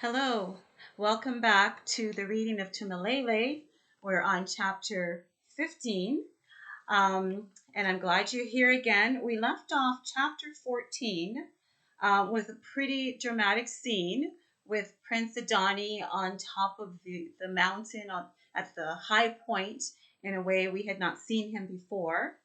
Hello, welcome back to the reading of MILELE. We're on chapter 15, and I'm glad you're here again. We left off chapter 14 with a pretty dramatic scene with Prince Adani on top of the mountain at the high point in a way we had not seen him before.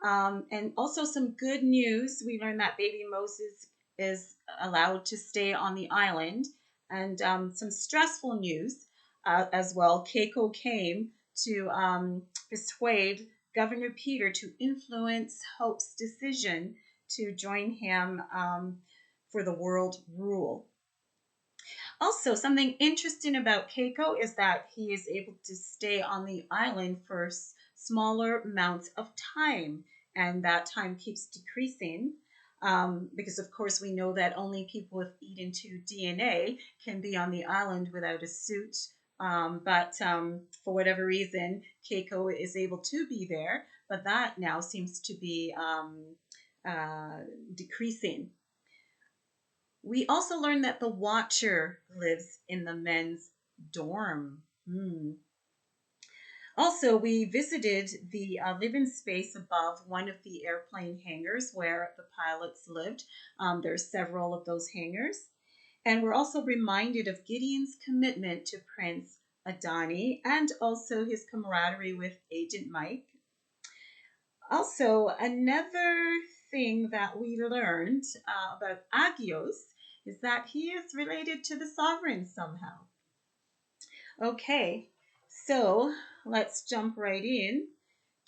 And also some good news. We learned that baby Moses is allowed to stay on the island. And some stressful news as well. Keiko came to persuade Governor Peter to influence Hope's decision to join him for the world rule. Also, something interesting about Keiko is that he is able to stay on the island for smaller amounts of time, and that time keeps decreasing. Because of course we know that only people with Eden 2 DNA can be on the island without a suit. But for whatever reason, Keiko is able to be there, but that now seems to be decreasing. We also learned that the Watcher lives in the men's dorm. Also, we visited the living space above one of the airplane hangars where the pilots lived. There's several of those hangars. And we're also reminded of Gideon's commitment to Prince Adani and also his camaraderie with Agent Mike. Also, another thing that we learned about Agios is that he is related to the sovereign somehow. Okay, so let's jump right in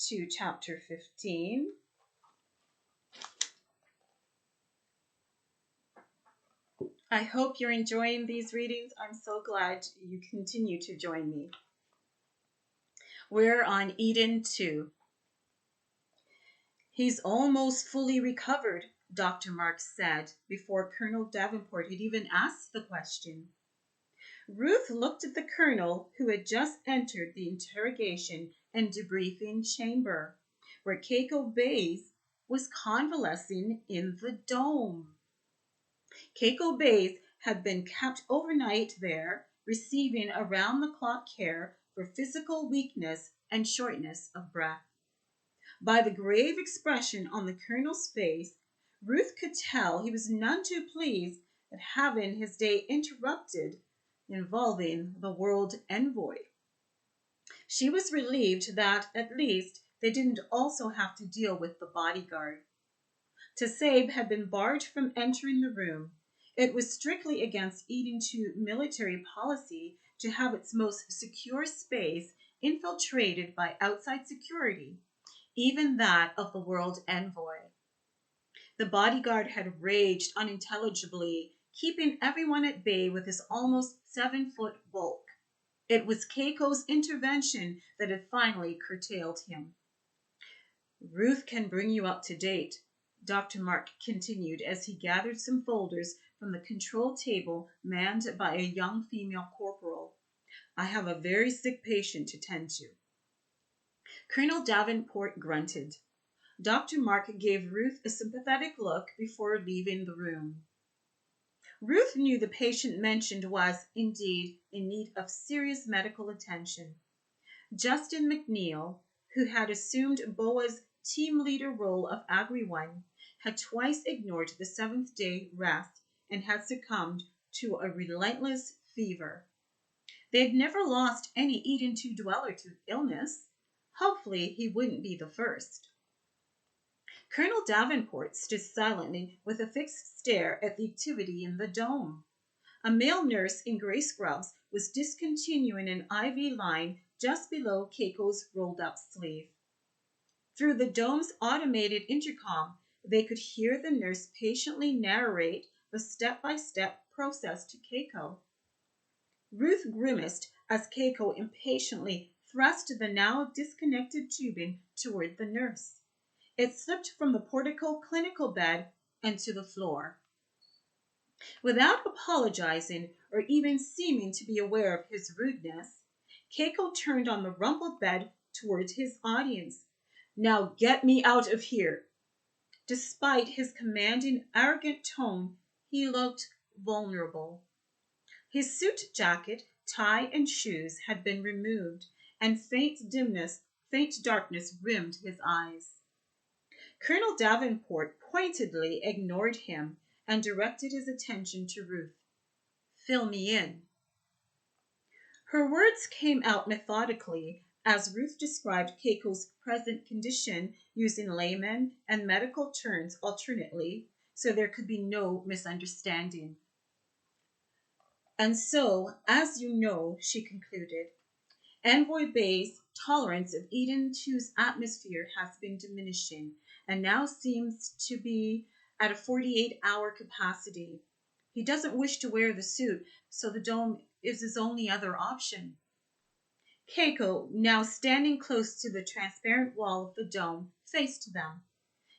to chapter 15. I hope you're enjoying these readings. I'm so glad you continue to join me. We're on Eden 2. He's almost fully recovered, Dr. Marks said before Colonel Davenport had even asked the question. Ruth looked at the colonel, who had just entered the interrogation and debriefing chamber, where Keiko Bays was convalescing in the dome. Keiko Bays had been kept overnight there, receiving around-the-clock care for physical weakness and shortness of breath. By the grave expression on the colonel's face, Ruth could tell he was none too pleased at having his day interrupted involving the world envoy. She was relieved that at least they didn't also have to deal with the bodyguard. Tasabe had been barred from entering the room. It was strictly against Eden 2 military policy to have its most secure space infiltrated by outside security, even that of the world envoy. The bodyguard had raged unintelligibly, keeping everyone at bay with his almost 7-foot bulk. It was Keiko's intervention that had finally curtailed him. Ruth can bring you up to date, Dr. Mark continued as he gathered some folders from the control table manned by a young female corporal. I have a very sick patient to tend to. Colonel Davenport grunted. Dr. Mark gave Ruth a sympathetic look before leaving the room. Ruth knew the patient mentioned was, indeed, in need of serious medical attention. Justin McNeil, who had assumed BOA's team leader role of Agri 1, had twice ignored the seventh-day rest and had succumbed to a relentless fever. They had never lost any Eden 2 dweller to illness. Hopefully, he wouldn't be the first. Colonel Davenport stood silently with a fixed stare at the activity in the dome. A male nurse in gray scrubs was discontinuing an IV line just below Keiko's rolled-up sleeve. Through the dome's automated intercom, they could hear the nurse patiently narrate the step-by-step process to Keiko. Ruth grimaced as Keiko impatiently thrust the now disconnected tubing toward the nurse. It slipped from the portico clinical bed and to the floor. Without apologizing or even seeming to be aware of his rudeness, Keiko turned on the rumpled bed towards his audience. Now get me out of here. Despite his commanding, arrogant tone, he looked vulnerable. His suit jacket, tie, and shoes had been removed, and faint darkness rimmed his eyes. Colonel Davenport pointedly ignored him and directed his attention to Ruth. "Fill me in." Her words came out methodically as Ruth described Keiko's present condition using layman and medical terms alternately, so there could be no misunderstanding. "And so, as you know," she concluded, "Envoy Bay's tolerance of Eden 2's atmosphere has been diminishing and now seems to be at a 48-hour capacity. He doesn't wish to wear the suit, so the dome is his only other option." Keiko, now standing close to the transparent wall of the dome, faced them.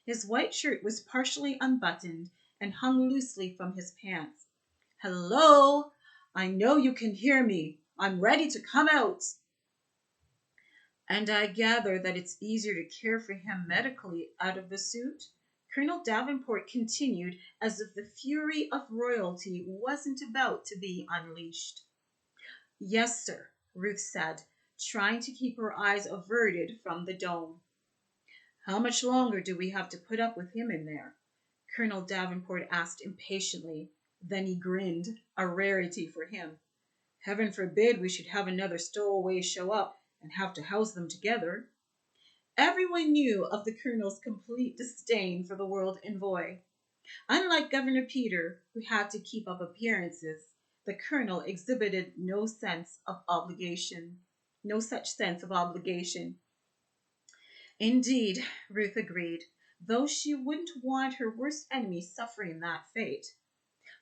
His white shirt was partially unbuttoned and hung loosely from his pants. "Hello! I know you can hear me. I'm ready to come out." "And I gather that it's easier to care for him medically out of the suit?" Colonel Davenport continued, as if the fury of royalty wasn't about to be unleashed. "Yes, sir," Ruth said, trying to keep her eyes averted from the dome. "How much longer do we have to put up with him in there?" Colonel Davenport asked impatiently. Then he grinned, a rarity for him. "Heaven forbid we should have another stowaway show up and have to house them together." Everyone knew of the colonel's complete disdain for the world envoy. Unlike Governor Peter, who had to keep up appearances, the colonel exhibited no such sense of obligation. "Indeed," Ruth agreed, though she wouldn't want her worst enemy suffering that fate.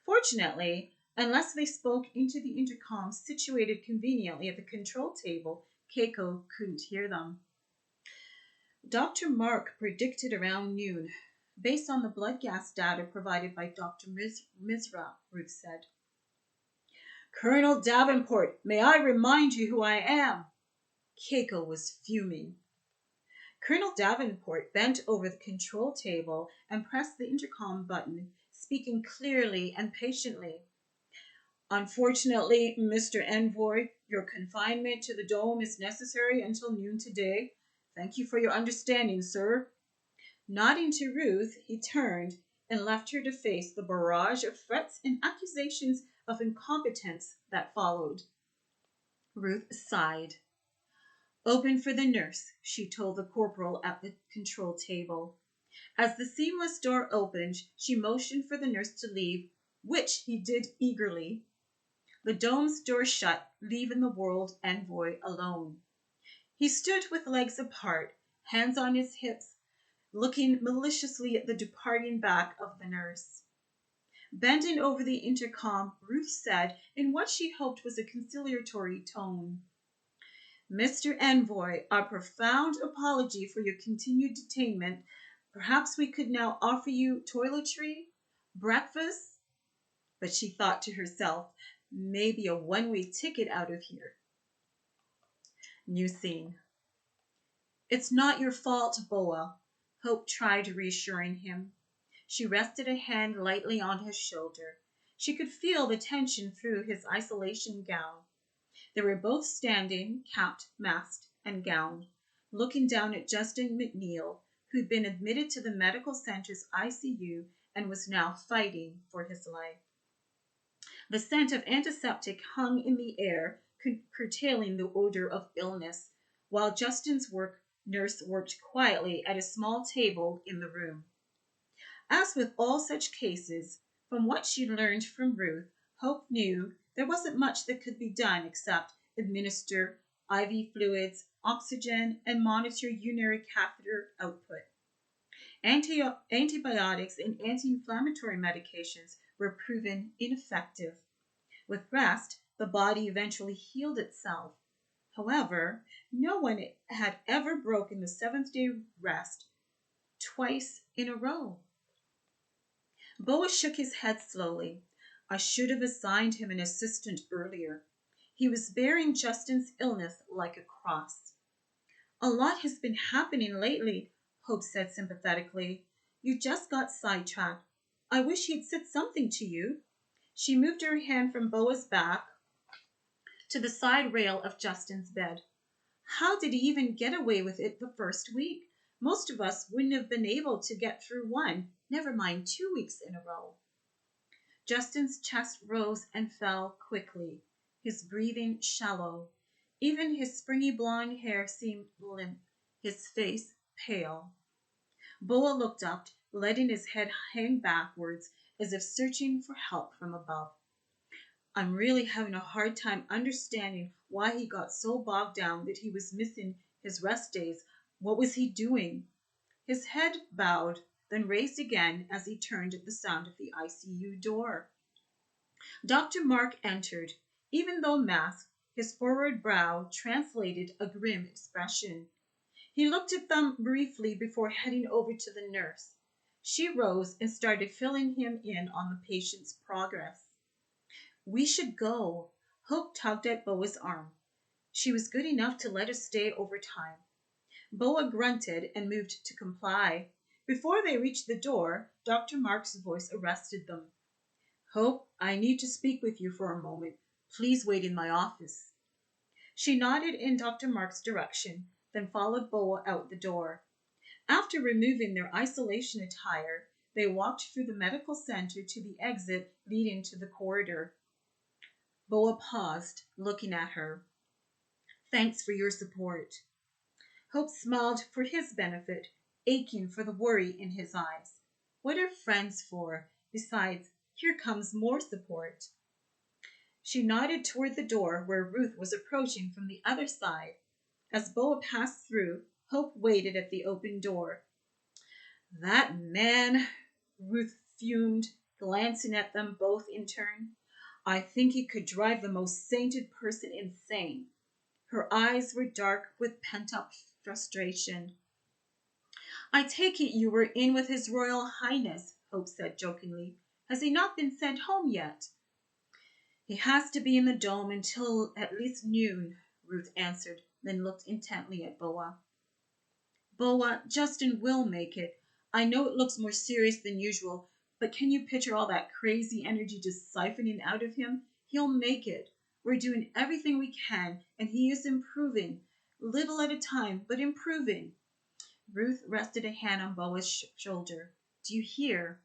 Fortunately, unless they spoke into the intercom situated conveniently at the control table, Keiko couldn't hear them. "Dr. Mark predicted around noon, based on the blood gas data provided by Dr. Misra," Ruth said. "Colonel Davenport, may I remind you who I am?" Keiko was fuming. Colonel Davenport bent over the control table and pressed the intercom button, speaking clearly and patiently. "Unfortunately, Mr. Envoy, your confinement to the dome is necessary until noon today. Thank you for your understanding, sir." Nodding to Ruth, he turned and left her to face the barrage of threats and accusations of incompetence that followed. Ruth sighed. "Open for the nurse," she told the corporal at the control table. As the seamless door opened, she motioned for the nurse to leave, which he did eagerly. The dome's door shut, leaving the world envoy alone. He stood with legs apart, hands on his hips, looking maliciously at the departing back of the nurse. Bending over the intercom, Ruth said, in what she hoped was a conciliatory tone, "Mr. Envoy, our profound apology for your continued detainment. Perhaps we could now offer you toiletry, breakfast." But she thought to herself, maybe a one-way ticket out of here. New scene. "It's not your fault, Boa," Hope tried reassuring him. She rested a hand lightly on his shoulder. She could feel the tension through his isolation gown. They were both standing, capped, masked, and gowned, looking down at Justin McNeil, who'd been admitted to the medical center's ICU and was now fighting for his life. The scent of antiseptic hung in the air, curtailing the odor of illness, while Justin's nurse worked quietly at a small table in the room. As with all such cases, from what she learned from Ruth, Hope knew there wasn't much that could be done except administer IV fluids, oxygen, and monitor urinary catheter output. Antibiotics and anti-inflammatory medications were proven ineffective. With rest, the body eventually healed itself. However, no one had ever broken the seventh-day rest twice in a row. Boa shook his head slowly. "I should have assigned him an assistant earlier. He was bearing Justin's illness like a cross." "A lot has been happening lately," Hope said sympathetically. "You just got sidetracked. I wish he'd said something to you." She moved her hand from Boa's back, to the side rail of Justin's bed. How did he even get away with it the first week? Most of us wouldn't have been able to get through one, never mind 2 weeks in a row. Justin's chest rose and fell quickly, his breathing shallow. Even his springy blonde hair seemed limp, his face pale. Boa looked up, letting his head hang backwards as if searching for help from above. I'm really having a hard time understanding why he got so bogged down that he was missing his rest days. What was he doing? His head bowed, then raised again as he turned at the sound of the ICU door. Dr. Mark entered. Even though masked, his forward brow translated a grim expression. He looked at them briefly before heading over to the nurse. She rose and started filling him in on the patient's progress. We should go. Hope tugged at Boa's arm. She was good enough to let us stay over time. Boa grunted and moved to comply. Before they reached the door, Dr. Mark's voice arrested them. Hope, I need to speak with you for a moment. Please wait in my office. She nodded in Dr. Mark's direction, then followed Boa out the door. After removing their isolation attire, they walked through the medical center to the exit leading to the corridor. Boa paused, looking at her. Thanks for your support. Hope smiled for his benefit, aching for the worry in his eyes. What are friends for? Besides, here comes more support. She nodded toward the door where Ruth was approaching from the other side. As Boa passed through, Hope waited at the open door. That man, Ruth fumed, glancing at them both in turn. I think he could drive the most sainted person insane. Her eyes were dark with pent-up frustration. I take it you were in with His Royal Highness, Hope said jokingly. Has he not been sent home yet? He has to be in the dome until at least noon, Ruth answered, then looked intently at Boa. Boa, Justin will make it. I know it looks more serious than usual, but can you picture all that crazy energy just siphoning out of him? He'll make it. We're doing everything we can, and he is improving. Little at a time, but improving. Ruth rested a hand on Boa's shoulder. Do you hear?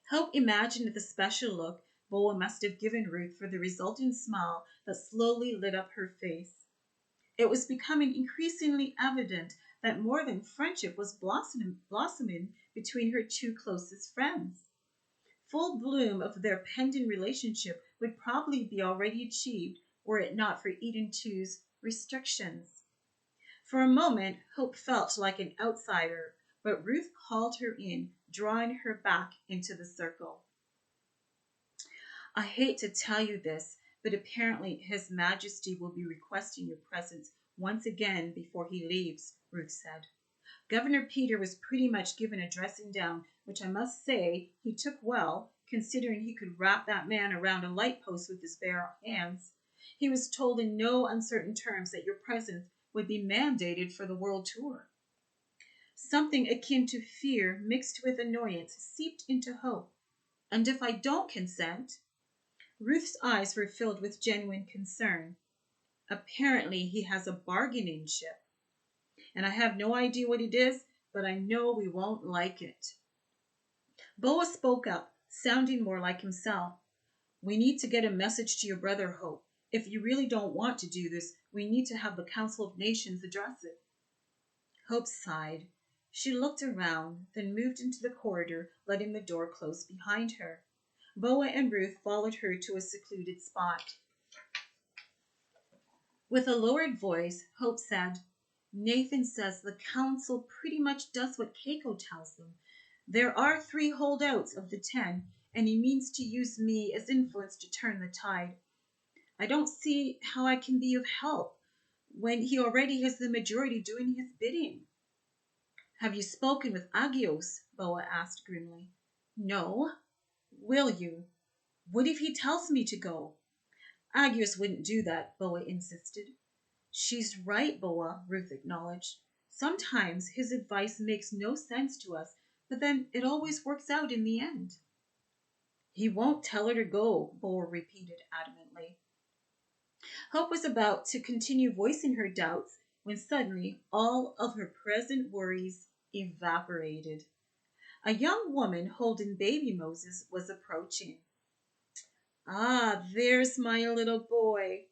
Hope imagined the special look Boa must have given Ruth for the resulting smile that slowly lit up her face. It was becoming increasingly evident that more than friendship was blossoming between her two closest friends. Full bloom of their pending relationship would probably be already achieved were it not for Eden Two's restrictions. For a moment, Hope felt like an outsider, but Ruth called her in, drawing her back into the circle. I hate to tell you this, but apparently His Majesty will be requesting your presence once again before he leaves, Ruth said. Governor Peter was pretty much given a dressing down, which I must say he took well, considering he could wrap that man around a light post with his bare hands. He was told in no uncertain terms that your presence would be mandated for the world tour. Something akin to fear mixed with annoyance seeped into Hope. And if I don't consent? Ruth's eyes were filled with genuine concern. Apparently he has a bargaining chip. And I have no idea what it is, but I know we won't like it. Boa spoke up, sounding more like himself. We need to get a message to your brother, Hope. If you really don't want to do this, we need to have the Council of Nations address it. Hope sighed. She looked around, then moved into the corridor, letting the door close behind her. Boa and Ruth followed her to a secluded spot. With a lowered voice, Hope said, Nathan says the council pretty much does what Keiko tells them. There are 3 holdouts of the 10, and he means to use me as influence to turn the tide. I don't see how I can be of help when he already has the majority doing his bidding. Have you spoken with Agios? Boa asked grimly. No. Will you? What if he tells me to go? Agios wouldn't do that, Boa insisted. She's right, Boa, Ruth acknowledged. Sometimes his advice makes no sense to us, but then it always works out in the end. He won't tell her to go, Boa repeated adamantly. Hope was about to continue voicing her doubts when suddenly all of her present worries evaporated. A young woman holding baby Moses was approaching. Ah, there's my little boy.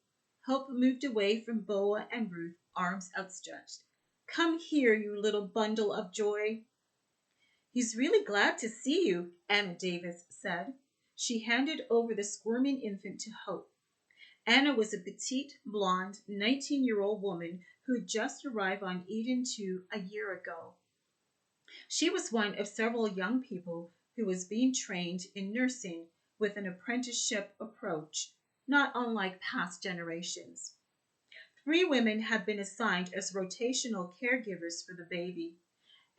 Hope moved away from Boa and Ruth, arms outstretched. Come here, you little bundle of joy. He's really glad to see you, Anna Davis said. She handed over the squirming infant to Hope. Anna was a petite, blonde, 19-year-old woman who had just arrived on Eden 2 a year ago. She was one of several young people who was being trained in nursing with an apprenticeship approach, not unlike past generations. 3 women had been assigned as rotational caregivers for the baby.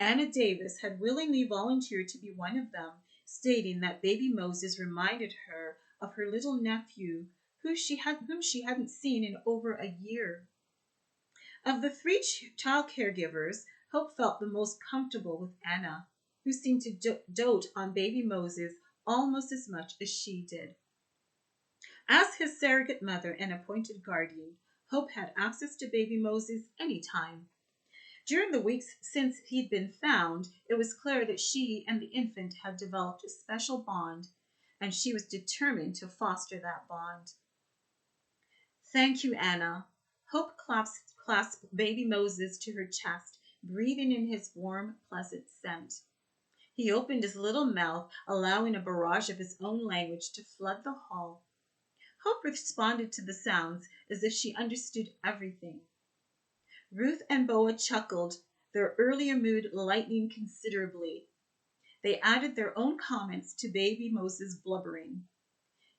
Anna Davis had willingly volunteered to be one of them, stating that baby Moses reminded her of her little nephew whom she hadn't seen in over a year. Of the 3 child caregivers, Hope felt the most comfortable with Anna, who seemed to dote on baby Moses almost as much as she did. As his surrogate mother and appointed guardian, Hope had access to baby Moses any time. During the weeks since he'd been found, it was clear that she and the infant had developed a special bond, and she was determined to foster that bond. Thank you, Anna. Hope clasped baby Moses to her chest, breathing in his warm, pleasant scent. He opened his little mouth, allowing a barrage of his own language to flood the hall. Hope responded to the sounds as if she understood everything. Ruth and Boa chuckled, their earlier mood lightening considerably. They added their own comments to baby Moses' blubbering.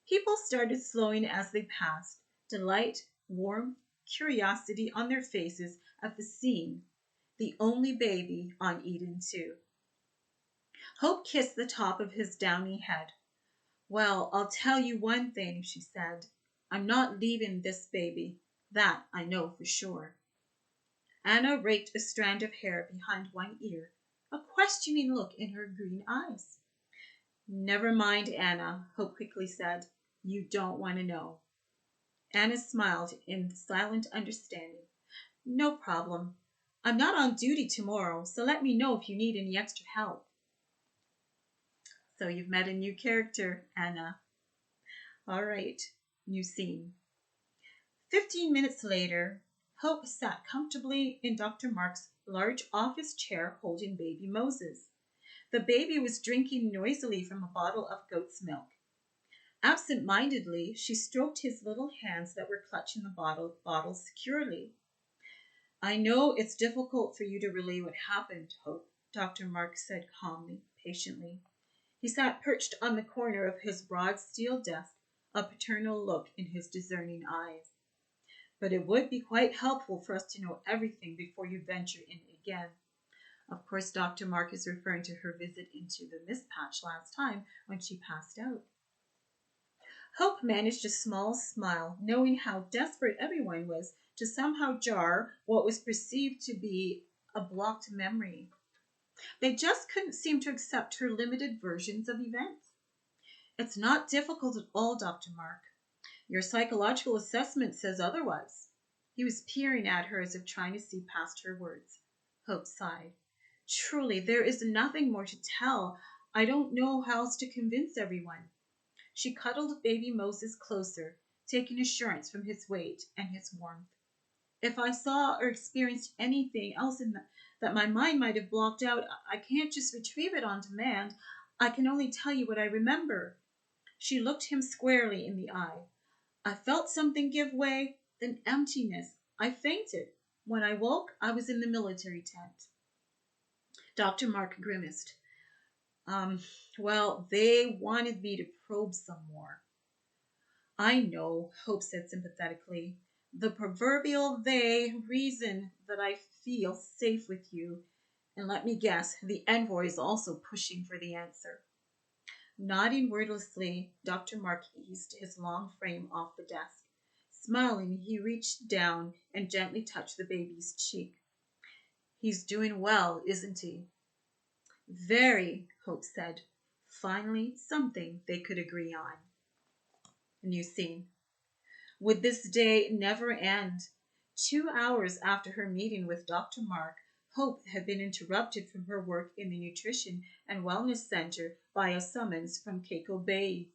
People started slowing as they passed, delight, warmth, curiosity on their faces at the scene, the only baby on Eden 2. Hope kissed the top of his downy head. Well, I'll tell you one thing, she said. I'm not leaving this baby. That I know for sure. Anna raked a strand of hair behind one ear, a questioning look in her green eyes. Never mind, Anna, Hope quickly said. You don't want to know. Anna smiled in silent understanding. No problem. I'm not on duty tomorrow, so let me know if you need any extra help. So you've met a new character, Anna. All right, new scene. 15 minutes later, Hope sat comfortably in Dr. Mark's large office chair holding baby Moses. The baby was drinking noisily from a bottle of goat's milk. Absent-mindedly, she stroked his little hands that were clutching the bottle securely. I know it's difficult for you to relay what happened, Hope, Dr. Mark said calmly, patiently. He sat perched on the corner of his broad steel desk, a paternal look in his discerning eyes. But it would be quite helpful for us to know everything before you venture in again. Of course, Dr. Mark is referring to her visit into the mist patch last time when she passed out. Hope managed a small smile, knowing how desperate everyone was to somehow jar what was perceived to be a blocked memory. They just couldn't seem to accept her limited versions of events. It's not difficult at all, Dr. Mark. Your psychological assessment says otherwise. He was peering at her as if trying to see past her words. Hope sighed. Truly, there is nothing more to tell. I don't know how else to convince everyone. She cuddled baby Moses closer, taking assurance from his weight and his warmth. If I saw or experienced anything else that my mind might have blocked out, I can't just retrieve it on demand. I can only tell you what I remember. She looked him squarely in the eye. I felt something give way, then emptiness. I fainted. When I woke, I was in the military tent. Dr. Mark grimaced. Well, they wanted me to probe some more. I know, Hope said sympathetically. The proverbial they reason that I feel safe with you. And let me guess, the envoy is also pushing for the answer. Nodding wordlessly, Dr. Mark eased his long frame off the desk. Smiling, he reached down and gently touched the baby's cheek. He's doing well, isn't he? Very, Hope said. Finally, something they could agree on. A new scene. Would this day never end? 2 hours after her meeting with Dr. Mark, Hope had been interrupted from her work in the Nutrition and Wellness Center by a summons from Keiko Bay.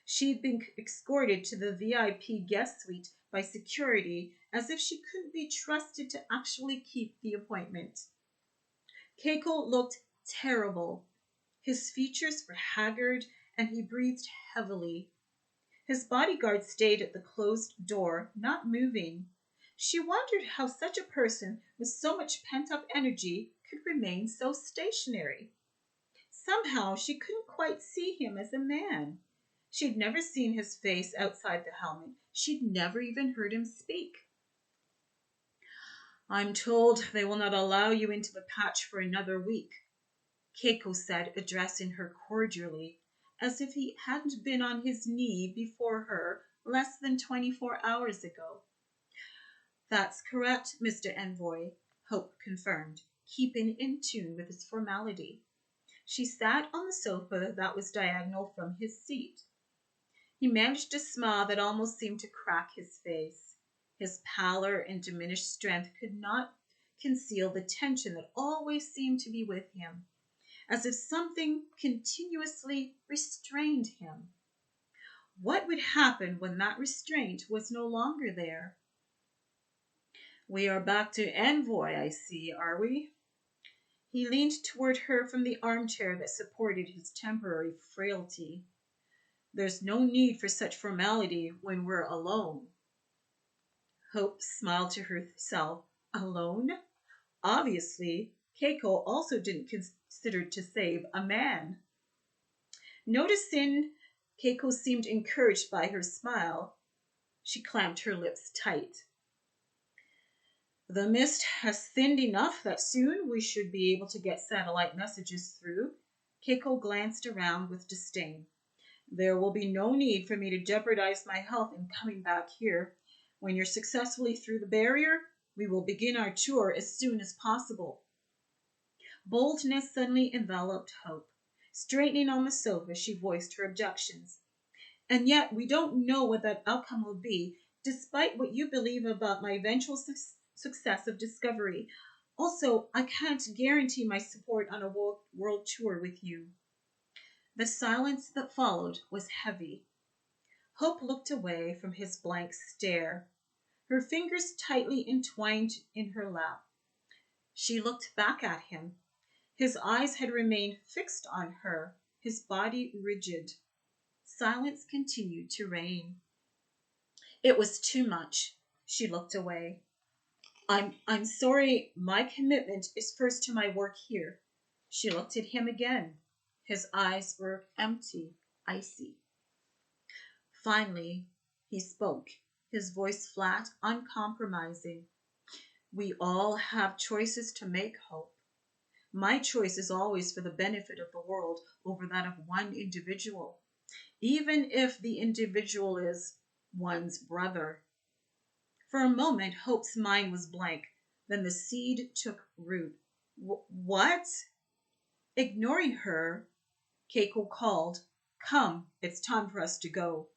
She'd been escorted to the VIP guest suite by security as if she couldn't be trusted to actually keep the appointment. Keiko looked terrible. His features were haggard and he breathed heavily. His bodyguard stayed at the closed door, not moving. She wondered how such a person with so much pent up energy could remain so stationary. Somehow she couldn't quite see him as a man. She'd never seen his face outside the helmet. She'd never even heard him speak. I'm told they will not allow you into the patch for another week, Keiko said, addressing her cordially, as if he hadn't been on his knee before her less than 24 hours ago. That's correct, Mr. Envoy, Hope confirmed, keeping in tune with his formality. She sat on the sofa that was diagonal from his seat. He managed a smile that almost seemed to crack his face. His pallor and diminished strength could not conceal the tension that always seemed to be with him, as if something continuously restrained him. What would happen when that restraint was no longer there? We are back to Envoy, I see, are we? He leaned toward her from the armchair that supported his temporary frailty. There's no need for such formality when we're alone. Hope smiled to herself. Alone? Obviously, Keiko also didn't consider to save a man. Noticing Keiko seemed encouraged by her smile, she clamped her lips tight. The mist has thinned enough that soon we should be able to get satellite messages through. Keiko glanced around with disdain. There will be no need for me to jeopardize my health in coming back here. When you're successfully through the barrier, we will begin our tour as soon as possible. Boldness suddenly enveloped Hope. Straightening on the sofa, she voiced her objections. And yet, we don't know what that outcome will be, despite what you believe about my eventual success of discovery. Also, I can't guarantee my support on a world tour with you. The silence that followed was heavy. Hope looked away from his blank stare, her fingers tightly entwined in her lap. She looked back at him. His eyes had remained fixed on her, his body rigid. Silence continued to reign. It was too much. She looked away. I'm sorry, my commitment is first to my work here. She looked at him again. His eyes were empty, icy. Finally, he spoke, his voice flat, uncompromising. We all have choices to make, Hope. My choice is always for the benefit of the world over that of one individual, even if the individual is one's brother. For a moment, Hope's mind was blank. Then the seed took root. What? Ignoring her, Keiko called, Come, it's time for us to go.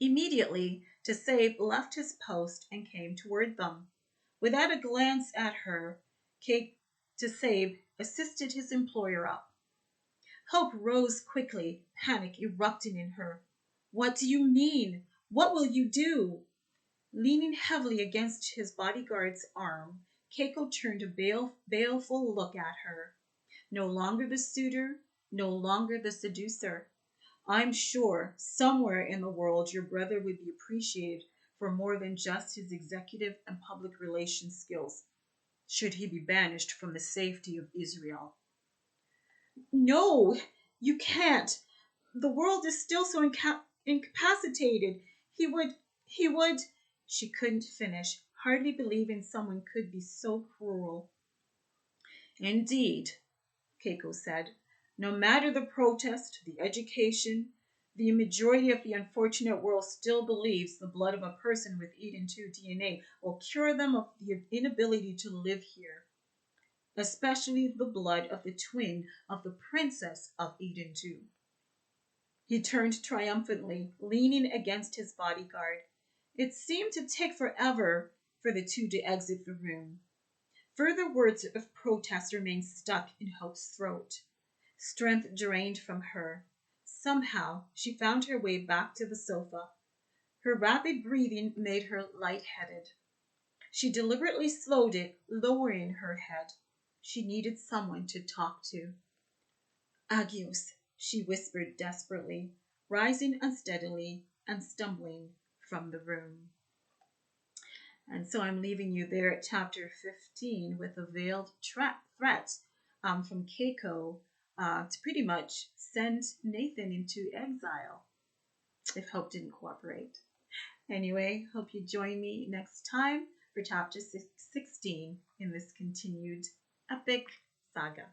Immediately, Tassabe left his post and came toward them. Without a glance at her, Tassabe assisted his employer up. Hope rose quickly, panic erupting in her. What do you mean? What will you do? Leaning heavily against his bodyguard's arm, Keiko turned a baleful look at her. No longer the suitor, no longer the seducer. I'm sure somewhere in the world your brother would be appreciated for more than just his executive and public relations skills, should he be banished from the safety of Israel. No, you can't. The world is still so incapacitated. He would. She couldn't finish, hardly believing someone could be so cruel. Indeed, Keiko said, no matter the protest, the education, the majority of the unfortunate world still believes the blood of a person with Eden 2 DNA will cure them of the inability to live here, especially the blood of the twin of the princess of Eden 2. He turned triumphantly, leaning against his bodyguard. It seemed to take forever for the two to exit the room. Further words of protest remained stuck in Hope's throat. Strength drained from her. Somehow she found her way back to the sofa. Her rapid breathing made her lightheaded. She deliberately slowed it, lowering her head. She needed someone to talk to. Agios, she whispered desperately, rising unsteadily and stumbling from the room. And so I'm leaving you there at chapter 15 with a veiled threat from Keiko to pretty much send Nathan into exile if Hope didn't cooperate. Anyway, hope you join me next time for chapter 16 in this continued epic saga.